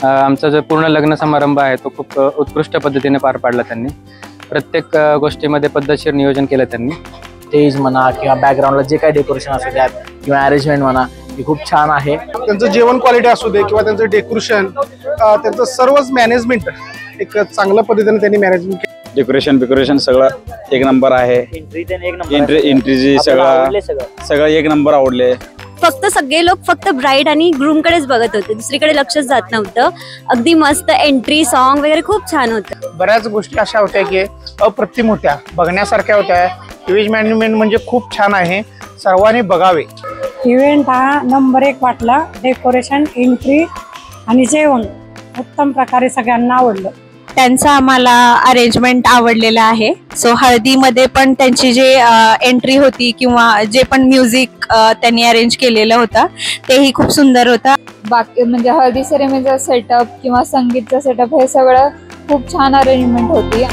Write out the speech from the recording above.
आमचा जो पूर्ण लग्न समारंभ आहे तो खूप उत्कृष्ट पद्धतीने पार पाडला त्यांनी। प्रत्येक गोष्टीमध्ये पद्धतशीर नियोजन केलं त्यांनी। स्टेज म्हणा किंवा बॅकग्राऊंडला जे काही डेकोरेशन असू द्यात किंवा अरेंजमेंट म्हणा ती खूप छान आहे। त्यांचं जेवण क्वालिटी असू दे किंवा त्यांचं डेकोरेशन, त्यांचं सर्वच मॅनेजमेंट एक चांगल्या पद्धतीने त्यांनी मॅनेजमेंट केलं। डेकोरेशन सगळं एक नंबर आहे। एंट्री सगळं एक नंबर आवडले। फक्त सगळे लोक फक्त ब्राइड आणि ग्रूम कडेच बघत होते, दुसरीकडे लक्षच जात नव्हतं। अगदी मस्त एंट्री, सॉन्ग वगैरे खूप छान होतं। बऱ्याच गोष्टी अशा होत्या की अप्रतिम होत्या, बघण्यासारख्या होत्या। इव्हेंट मॅनेजमेंट म्हणजे खूप छान आहे, सर्वांनी बघावे। इव्हेंट हा नंबर 1 वाटला। डेकोरेशन, एंट्री आणि जेवण उत्तम प्रकारे सगळ्यांना आवडलं। त्यांचा आम्हाला अरेंजमेंट आवडलेला आहे। सो हळदीमध्ये पण त्यांची जे एंट्री होती किंवा जे पण म्युझिक त्यांनी अरेंज केलेलं होतं तेही खूप सुंदर होतं। बाकी म्हणजे हळदी सेरेमनीचा सेटअप किंवा संगीतचा सेटअप हे सगळं खूप छान अरेंजमेंट होती।